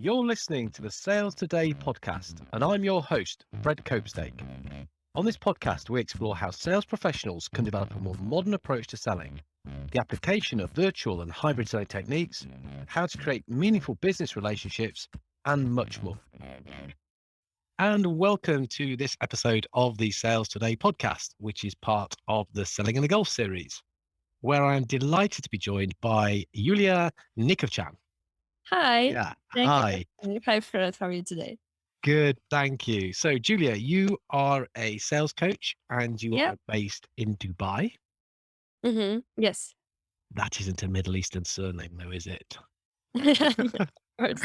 You're listening to the Sales Today podcast, and I'm your host, Fred Copestake. On this podcast, we explore how sales professionals can develop a more modern approach to selling, the application of virtual and hybrid selling techniques, how to create meaningful business relationships, and much more. And welcome to this episode of the Sales Today podcast, which is part of the Selling in the Golf series, where I am delighted to be joined by Yulia Neicovcean. Hi. Yeah. Thank Hi. you. Hi, Fred. How are you today? Good. Thank you. So, Julia, you are a sales coach and you Yeah. are based in Dubai. Yes. That isn't a Middle Eastern surname, though, is it? Of course.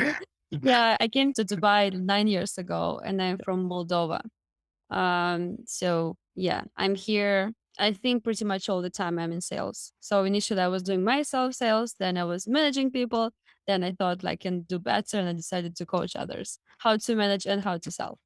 Yeah, I came to Dubai 9 years ago, and I'm from Moldova. So yeah, I'm here. I think pretty much all the time I'm in sales. So initially I was doing myself sales, then I was managing people. Then I thought I can do better, and I decided to coach others how to manage and how to sell.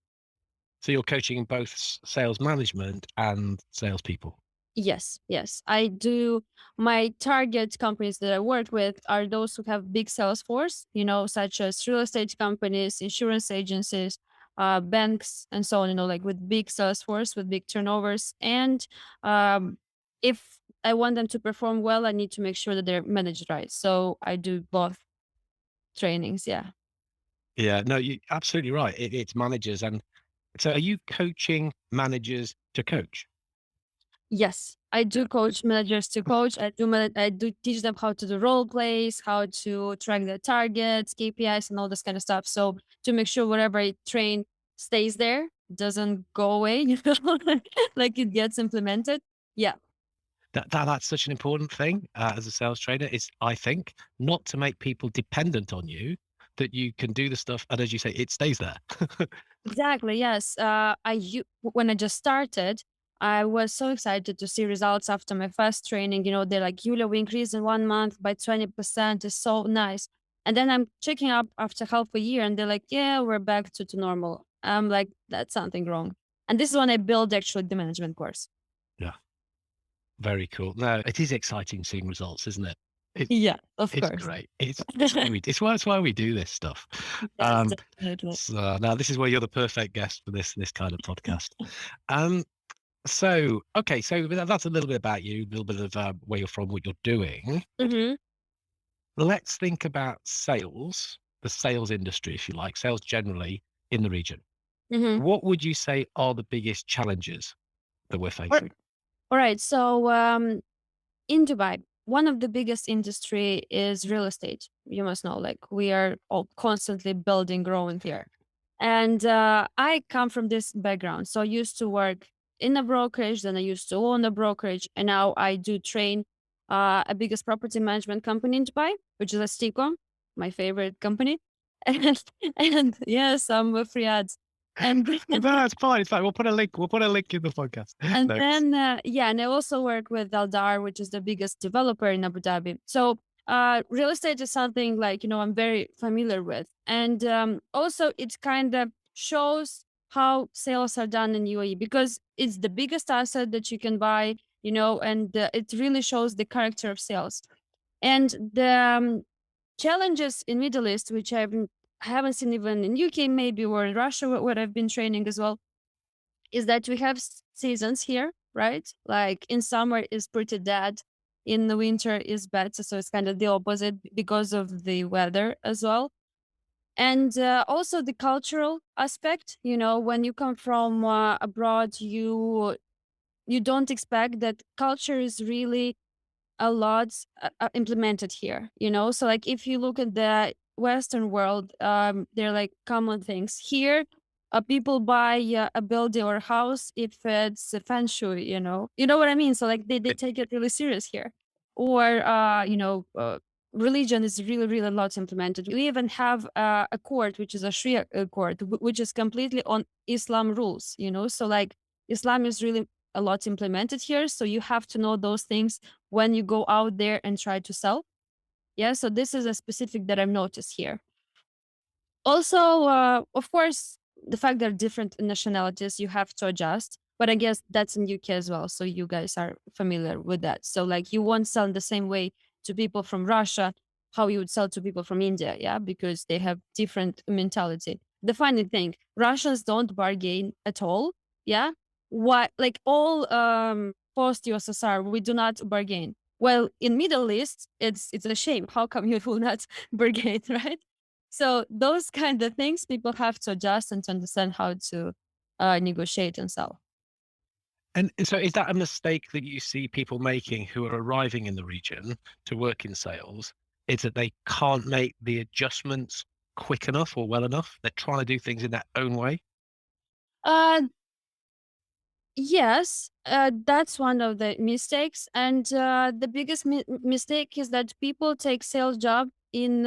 So, you're coaching both sales management and salespeople. Yes, I do. My target companies that I work with are those who have big sales force, such as real estate companies, insurance agencies, banks, and so on, like with big sales force, with big turnovers. And um, if I want them to perform well, I need to make sure that they're managed right. So I do both trainings. Yeah. Yeah, no, you're absolutely right. It's managers. And so, are you coaching managers to coach? Yes, I do coach managers to coach. I do teach them how to do role plays, how to track their targets, KPIs, and all this kind of stuff. So to make sure whatever I train stays there, doesn't go away, like it gets implemented. Yeah. That's such an important thing as a sales trainer is, I think, not to make people dependent on you, that you can do the stuff. And as you say, it stays there. Exactly. Yes. When I just started, I was so excited to see results after my first training. They're like, Yulia, we increased in 1 month by 20%. It's so nice. And then I'm checking up after half a year, and they're like, yeah, we're back to normal. I'm like, that's something wrong. And this is when I built actually the management course. Yeah, very cool. No, it is exciting seeing results, isn't it? It Yeah, of it's course. great. It's why we do this stuff. Yes, definitely. So now this is where you're the perfect guest for this kind of podcast. Um, so okay, so that's a little bit about you, a little bit of where you're from, what you're doing. hmm Let's think about sales, the sales industry, if you like, sales generally in the region. hmm What would you say are the biggest challenges that we're All facing? right. So in Dubai, one of the biggest industry is real estate. You must know, like we are all constantly building, growing here. And I come from this background. So I used to work in a brokerage, then I used to own a brokerage, and now I do train a biggest property management company in Dubai, which is Astico, my favorite company. And yes, I'm with free ads. And No, it's fine. It's fine. We'll put a link. We'll put a link in the podcast and notes. then, and I also work with Aldar, which is the biggest developer in Abu Dhabi. So, real estate is something like, I'm very familiar with. And also, it kind of shows how sales are done in UAE because it's the biggest asset that you can buy, and it really shows the character of sales. And the challenges in Middle East, which haven't seen even in UK maybe or in Russia, where I've been training as well, is that we have seasons here, right? Like in summer is pretty dead, in the winter is better. So it's kind of the opposite because of the weather as well. And also the cultural aspect, when you come from abroad, you don't expect that culture is really a lot implemented here, so like if you look at the Western world, they're like common things here. People buy a building or a house if it's a feng shui, you know what I mean. So like they take it really serious here. Or religion is really really a lot implemented. We even have a court which is a Sharia court, which is completely on Islam rules, so like Islam is really a lot implemented here, so you have to know those things when you go out there and try to sell. Yeah, so this is a specific that I've noticed here. Also, of course, the fact there are different nationalities, you have to adjust. But I guess that's in UK as well, so you guys are familiar with that. So like you won't sell in the same way to people from Russia how you would sell to people from India, yeah, because they have different mentality. The funny thing, Russians don't bargain at all, yeah. What, like all post USSR, we do not bargain. Well, in Middle East, it's a shame. How come you will not bargain, right? So those kind of things people have to adjust and to understand how to negotiate and sell. And so is that a mistake that you see people making who are arriving in the region to work in sales, is that they can't make the adjustments quick enough or well enough? They're trying to do things in their own way? Uh, Yes, that's one of the mistakes, and the biggest mistake is that people take sales job in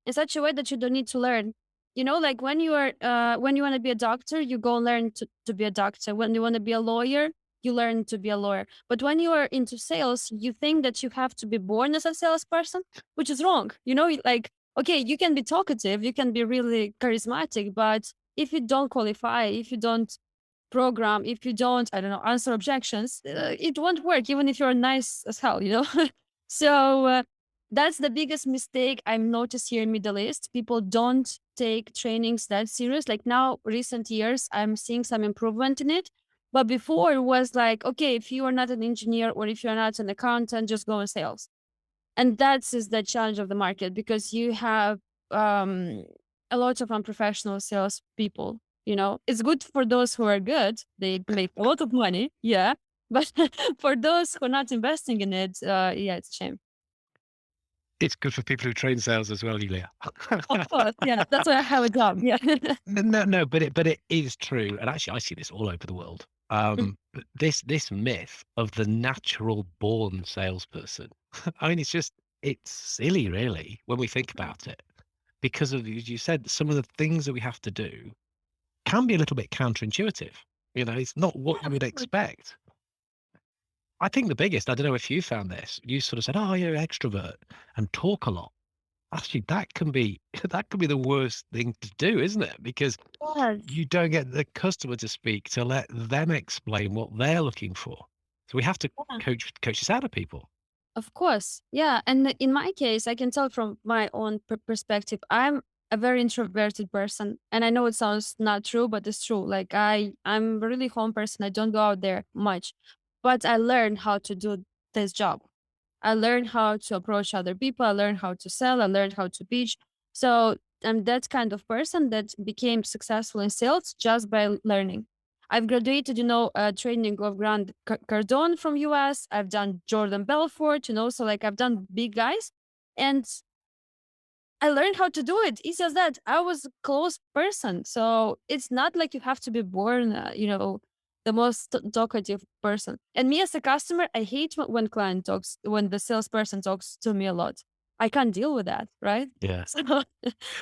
such a way that you don't need to learn. You know, like when you want to be a doctor, you go learn to be a doctor. When you want to be a lawyer, you learn to be a lawyer. But when you are into sales, you think that you have to be born as a salesperson, which is wrong. You know, like okay, you can be talkative, you can be really charismatic, but if you don't qualify, if you don't program, if you don't, I don't know, answer objections, it won't work, even if you're nice as hell, you know? So that's the biggest mistake I've noticed here in Middle East. People don't take trainings that serious. Like now, recent years, I'm seeing some improvement in it. But before it was like, okay, if you are not an engineer or if you're not an accountant, just go in sales. And that's is the challenge of the market because you have um, a lot of unprofessional sales people. You know, it's good for those who are good; they make a lot of money, yeah. But for those who are not investing in it, yeah, it's a shame. It's good for people who train sales as well, Yulia. Of course, yeah, that's why I have a job. Yeah. No, but it is true, and actually I see this all over the world. But this myth of the natural born salesperson, I mean, it's silly really when we think about it, because of, as you said, some of the things that we have to do can be a little bit counterintuitive. You know, it's not what you would Mhm. expect. I think the biggest, I don't know if you found this, you sort of said, "Oh, you're an extrovert and talk a lot." Actually, that can be that can be the worst thing to do, isn't it? Because Yes. you don't get the customer to speak to let them explain what they're looking for. So we have to Yeah. coach this out of people. Of course. Yeah. And in my case, I can tell from my own perspective, I'm a very introverted person. And I know it sounds not true, but it's true. Like I'm a really home person. I don't go out there much. But I learned how to do this job. I learned how to approach other people. I learned how to sell. I learned how to pitch. So I'm that kind of person that became successful in sales just by learning. I've graduated, training of Grant Cardone from US. I've done Jordan Belfort, so like I've done big guys. And I learned how to do it. Easy as that. I was a close person. So it's not like you have to be born, the most talkative person. And me as a customer, I hate when when the salesperson talks to me a lot. I can't deal with that, right? Yeah. So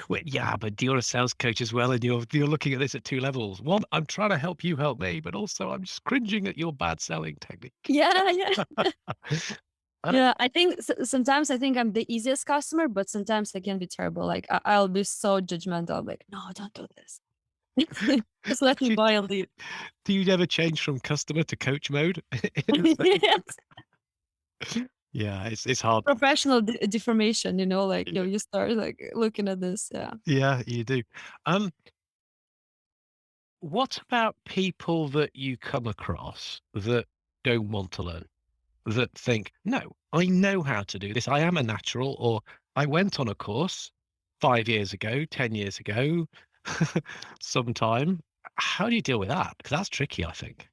Well, yeah, but you're a sales coach as well, and you're looking at this at two levels. One, I'm trying to help you help me, but also I'm just cringing at your bad selling technique. yeah, yeah. I don't, Yeah, I think sometimes I think I'm the easiest customer, but sometimes I can be terrible. Like I'll be so judgmental. Like, no, don't do this. Just let me do, you, buy and leave. do you never change from customer to coach mode? Yes. Yeah, it's hard. Professional deformation, like you start like looking at this. Yeah. Yeah, you do. Um, what about people that you come across that don't want to learn, that think, "No, I know how to do this. I am a natural," or "I went on a course 5 years ago, 10 years ago, sometime." How do you deal with that? Because that's tricky, I think.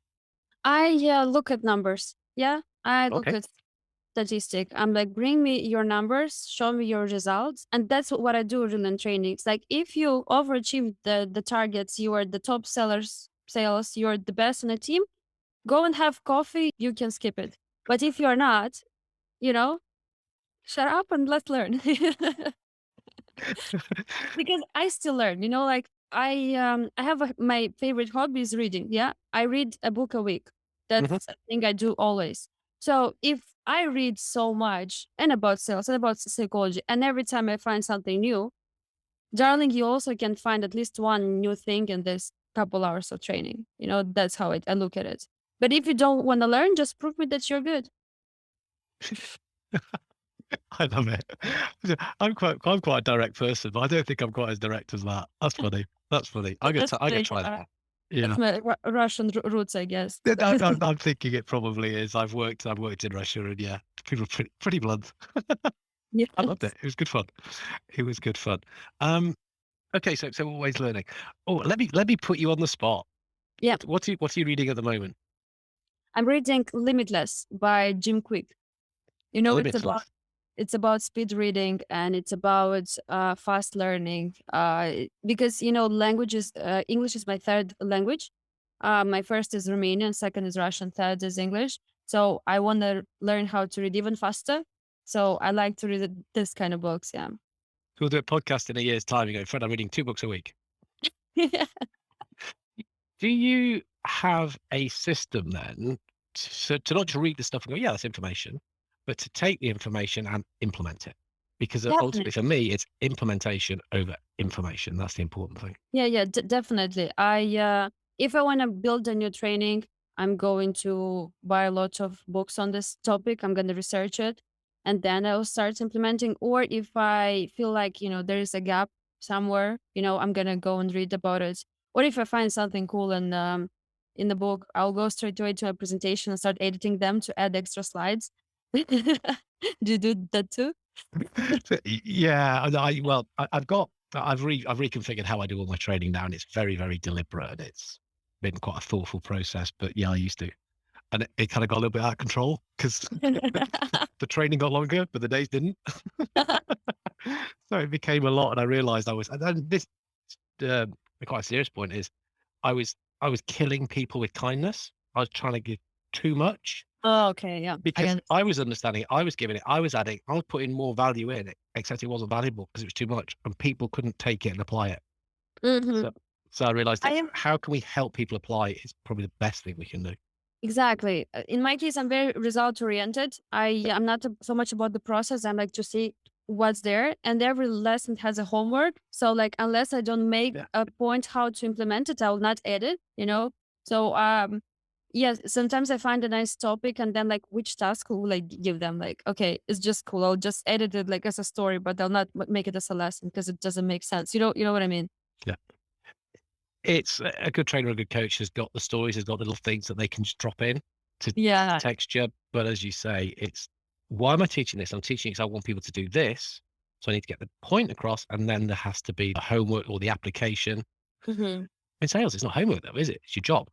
I look at numbers. Yeah. I look Okay. at statistic. I'm like, bring me your numbers, show me your results. And that's what I do really in training. It's like if you overachieve the targets, you are the top sales, you're the best in a team, go and have coffee, you can skip it. But if you're not, you know, shut up and let's learn. Because I still learn, like I have my favorite hobby is reading. Yeah. I read a book a week. Mhm. That's a thing I do always. So if I read so much and about sales and about psychology, and every time I find something new, darling, you also can find at least one new thing in this couple hours of training. That's how I look at it. But if you don't want to learn, just prove me that you're good. I love it. I'm quite a direct person, but I don't think I'm quite as direct as that. That's funny. That's funny. That's I'm gonna my try that. Yeah. that's my Russian roots, I guess. Yeah, I'm thinking it probably is. I've worked in Russia, and yeah, people are pretty blunt. I loved Yes. it. It was good fun. It was good fun. Um, okay, so always learning. Oh, let me put you on the spot. Yeah. What are you reading at the moment? I'm reading Limitless by Jim Quick. You know, Limitless. it's about speed reading, and it's about fast learning, because languages, English is my third language. My first is Romanian, second is Russian, third is English. So I want to learn how to read even faster. So I like to read this kind of books. Yeah. We'll do a podcast in a year's time. You go, Fred, I'm reading 2 books a week. Yeah. Do you have a system then to not just read the stuff and go, yeah, that's information, but to take the information and implement it? Because ultimately, Definitely. for me, it's implementation over information. That's the important thing. Yeah, yeah, definitely. If I want to build a new training, I'm going to buy a lot of books on this topic. I'm going to research it, and then I'll start implementing. Or if I feel like there is a gap somewhere, I'm gonna go and read about it. Or if I find something cool in the book, I'll go straight away to a presentation and start editing them to add extra slides. Do you do that too? Yeah, I've reconfigured how I do all my training now, and it's very deliberate, and it's been quite a thoughtful process. But yeah, I used to, and it kind of got a little bit out of control because the training got longer, but the days didn't. So it became a lot, and I realized and then this, the quite serious point is I was killing people with kindness. I was trying to give too much Oh, okay, yeah, I because get I was understanding it, I was giving it, I was adding, I was putting more value in it, except it wasn't valuable because it was too much, and people couldn't take it and apply it. it. So so I realized I that am how can we help people apply it is probably the best thing we can do. exactly. In my case, I'm very result oriented. I'm not so much about the process. I like to see what's there, and every lesson has a homework. So like, unless I don't make Yeah. a point how to implement it, I will not edit. So yes, sometimes I find a nice topic, and then like, which task will I give them? Like, okay, it's just cool. I'll just edit it like as a story, but I'll not make it as a lesson because it doesn't make sense. You know what I mean? Yeah. It's a good trainer, a good coach has got the stories, has got little things that they can just drop in to Yeah. texture. But as you say, it's why am I teaching this? I'm teaching because I want people to do this. So I need to get the point across, and then there has to be the homework or the application. Hmm. In sales, it's not homework though, is it? It's your job.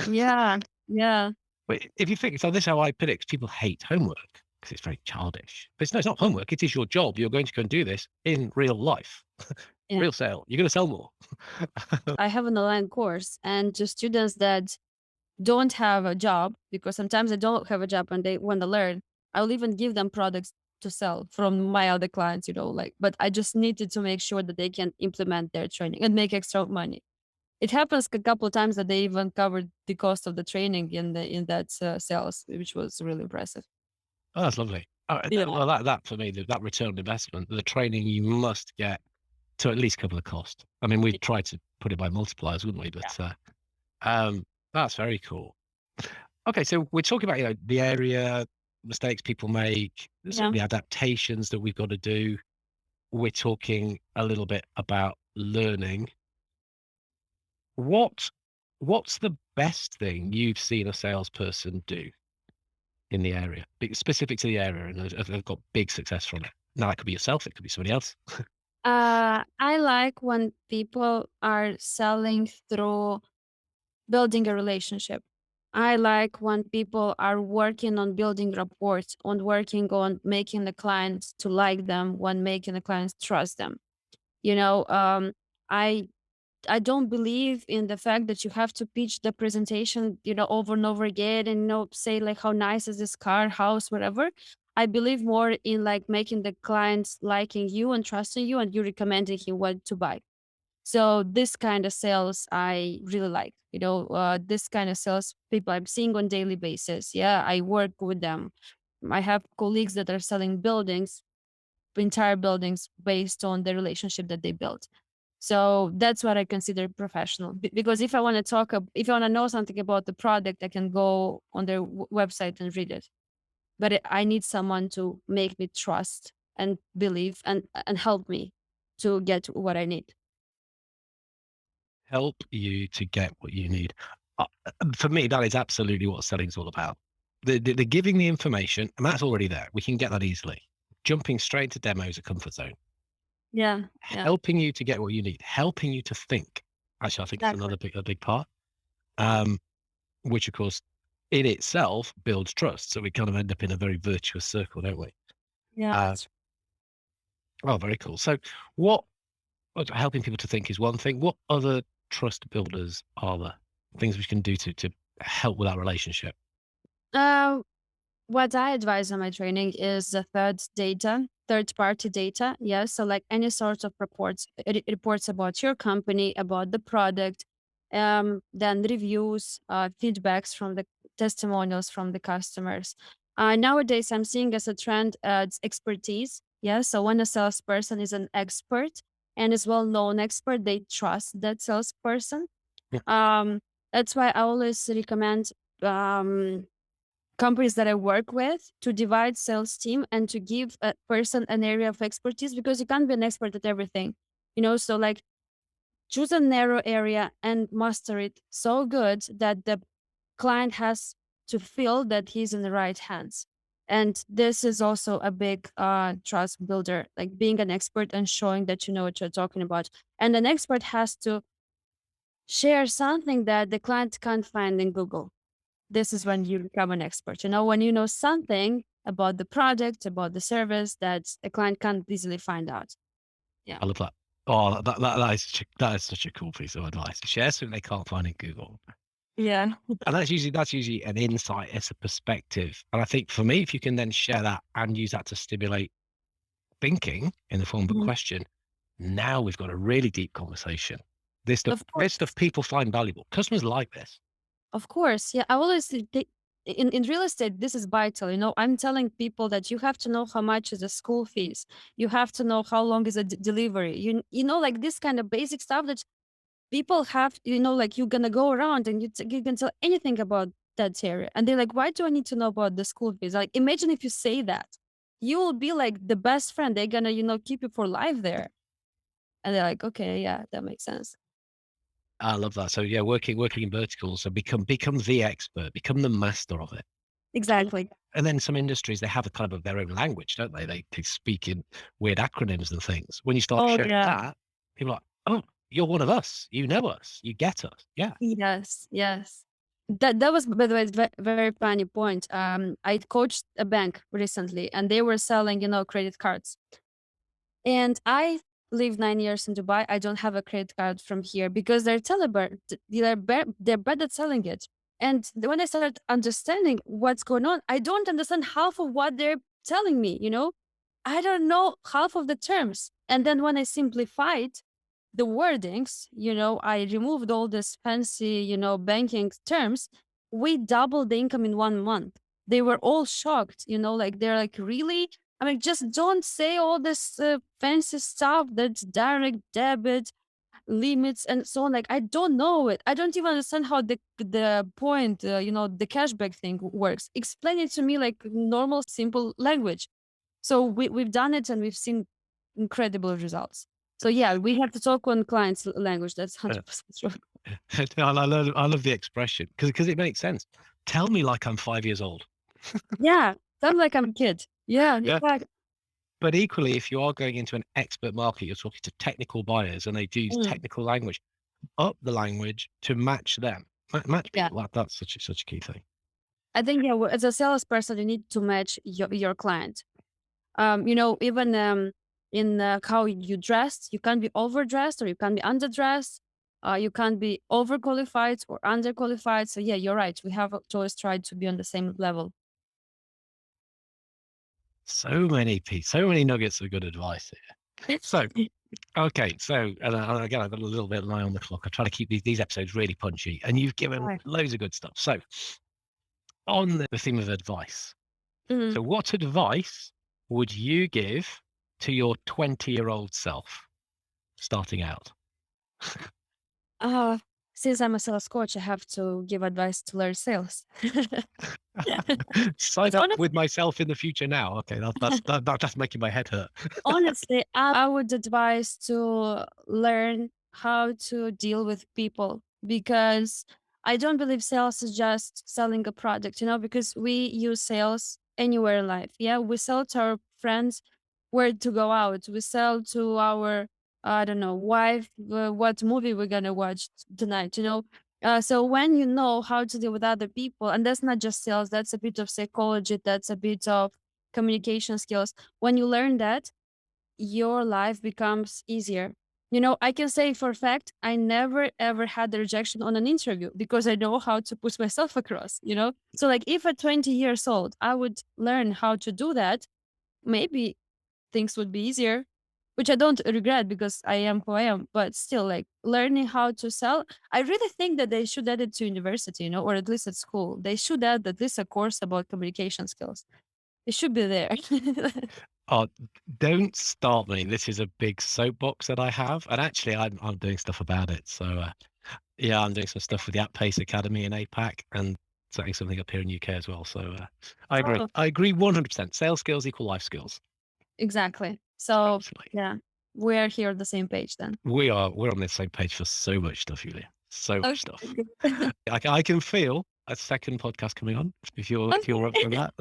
Yeah. Yeah. But if you think so, this is how I put it, 'cause people hate homework because it's very childish. But no, it's not homework. It is your job. You're going to go and do this in real life, Yeah. real sale. You're going to sell more. I have an online course, and to students that don't have a job, because sometimes they don't have a job and they want to learn, I'll even give them products to sell from my other clients, like, but I just needed to make sure that they can implement their training and make extra money. It happens a couple of times that they even covered the cost of the training in that sales, which was really impressive. Oh, that's lovely. Yeah. Well, that for me, that return on investment, the training you must get to at least cover the cost. I mean, we'd try to put it by multipliers, wouldn't we? Yeah. But that's very cool. Okay, so we're talking about the area mistakes people make, Yeah. the adaptations that we've got to do. We're talking a little bit about learning. What what's the best thing you've seen a salesperson do in the area, specific to the area, and have got big success from it? Now, it could be yourself, it could be somebody else. I like when people are selling through building a relationship. I like when people are working on building rapport, on working on making the clients to like them, when making the clients trust them. You know, I I don't believe in the fact that you have to pitch the presentation, over and over again, and say like how nice is this car, house, whatever. I believe more in like making the clients liking you and trusting you, and you recommending him what to buy. So this kind of sales I really like. This kind of sales people I'm seeing on daily basis. Yeah, I work with them. I have colleagues that are selling buildings, entire buildings, based on the relationship that they built. So that's what I consider professional. Because if I want to if I want to know something about the product, I can go on their website and read it. but I need someone to make me trust and believe and help me to get what I need. Help you to get what you need. For me, that is absolutely what selling is all about. The giving the information, and that's already there. We can get that easily. Jumping straight to demos, a comfort zone. Yeah, yeah, Helping you to get what you need, helping you to think. Actually, I think it's exactly. another a big part, um, which of course in itself builds trust. So we kind of end up in a very virtuous circle, don't we? Yeah, Uh, that's oh, very cool. So what helping people to think is one thing. What other trust builders are there? Things we can do to help with our relationship. uh, what I advise on my training is the third party data. Yes. So like any sort of reports, reports about your company, about the product, then reviews, feedbacks from the testimonials from the customers. Nowadays, I'm seeing as a trend, it's expertise. Yeah. So when a salesperson is an expert and is well known expert, they trust that salesperson. Yeah, Um, that's why I always recommend um, companies that I work with to divide sales team and to give a person an area of expertise, because you can't be an expert at everything, so like choose a narrow area and master it so good that the client has to feel that he's in the right hands. And this is also a big trust builder, like being an expert and showing that you know what you're talking about. And an expert has to share something that the client can't find in Google. This is when you become an expert. When you know something about the product, about the service that a client can't easily find out. Yeah. I love that. Oh, that is such a cool piece of advice. Share something they can't find in Google. Yeah. And that's usually an insight, it's a perspective. And I think for me, if you can then share that and use that to stimulate thinking in the form of a Mhm. question, now we've got a really deep conversation. This stuff, Of this stuff course. people find valuable. Customers like this. Of course. Yeah. I always think in real estate, this is vital. I'm telling people that you have to know how much is the school fees. You have to know how long is a delivery. Like this kind of basic stuff that people have, like you're gonna go around and you can tell anything about that area, and they're like, "Why do I need to know about the school fees?" Like, imagine if you say that, you will be like the best friend. They're gonna, keep you for life there, and they're like, "Okay, yeah, that makes sense." I love that. So yeah, working in verticals, so become the expert, become the master of it. Cool. Exactly. And then some industries, they have a kind of their own language, don't they? They speak in weird acronyms and things. When you start Oh sharing yeah. that, people are like, "Oh, you're one of us. You know us. You get us." Yeah. Yes. Yes. That was, by the way, very funny point. I coached a bank recently, and they were selling, credit cards. And I lived 9 years in Dubai. I don't have a credit card from here because they're bad at selling it. And when I started understanding what's going on, I don't understand half of what they're telling me. I don't know half of the terms. And then when I simplified the wordings, I removed all this fancy, banking terms. We doubled the income in 1 month. They were all shocked, like they're like, really? I mean, just don't say all this fancy stuff that's direct debit limits and so on. Like, I don't know it. I don't even understand how the point, the cashback thing works. Explain it to me like normal, simple language. So we've done it and we've seen incredible results. So yeah, we have to talk on clients' language. That's Yeah. 100% true. I love the expression because it makes sense. Tell me like I'm 5 years old. Yeah, sounds like I'm a kid. Yeah, Yeah. exactly. But equally, if you are going into an expert market, you're talking to technical buyers and they do use Mm, technical language, up the language to match them, match yeah. people. That's such a key thing. I think, yeah, as a salesperson, you need to match your client. Even in how you dressed, you can't be overdressed or you can't be underdressed. You can't be overqualified or underqualified. So yeah, you're right. We have to always try to be on the same level. So many nuggets of good advice here. So, okay. So, and again, I've got a little bit of an eye on the clock. I try to keep these episodes really punchy and you've given Right. loads of good stuff. So on the theme of advice. Mhm. So what advice would you give to your 20-year-old self starting out? Uh, since I'm a sales coach, I have to give advice to learn sales. Sign up Honestly, with myself in the future now. Okay, that's making my head hurt. honestly, I would advise to learn how to deal with people, because I don't believe sales is just selling a product, because we use sales anywhere in life. Yeah, we sell to our friends where to go out. We sell to our, I don't know, wife, what movie we're gonna watch tonight. So when you know how to deal with other people, and that's not just sales, that's a bit of psychology, that's a bit of communication skills. When you learn that, your life becomes easier. I can say for a fact, I never ever had a rejection on an interview because I know how to push myself across. So, like, if at 20 years old, I would learn how to do that, maybe things would be easier, which I don't regret because I am who I am. But still, like, learning how to sell, I really think that they should add it to university, or at least at school. They should add at least a course about communication skills. It should be there. Oh, don't start me. This is a big soapbox that I have, and actually, I'm doing stuff about it. So, yeah, I'm doing some stuff with the App Pace Academy in APAC, and setting something up here in UK as well. So, I agree. Oh, I agree 100%. Sales skills equal life skills. exactly. So, Absolutely. yeah, we're here on the same page then. We're on the same page for so much stuff, Julia. So much Okay, stuff. good. I can feel a second podcast coming on if you're up for Okay. that.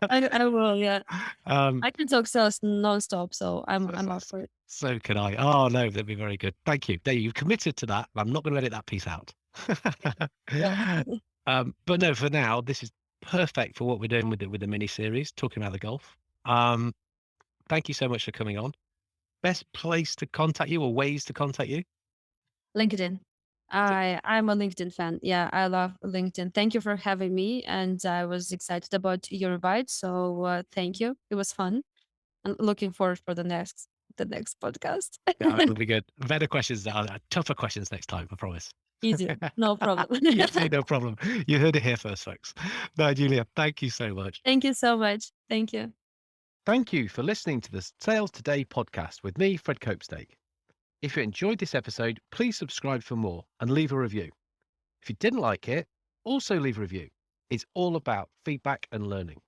I will, yeah. um, I can talk sales nonstop, so I'm so, I'm so up for it. so can I. Oh no, that'd be very good. Thank you. There, you've committed to that. I'm not going to edit that piece out. Well, But no, for now, this is perfect for what we're doing with the mini series, talking about the golf. Um, Thank you so much for coming on. Best place to contact you or ways to contact you? LinkedIn. I'm a LinkedIn fan. Yeah, I love LinkedIn. Thank you for having me, and I was excited about your invite. So thank you. It was fun. I'm looking forward for the next podcast. Yeah, it'll be good. Better questions, tougher questions next time, I promise. Easier, no problem. Yeah, no problem. You heard it here first, folks. No, Julia, thank you so much. Thank you so much. Thank you. Thank you for listening to the Sales Today podcast with me, Fred Copestake. If you enjoyed this episode, please subscribe for more and leave a review. If you didn't like it, also leave a review. It's all about feedback and learning.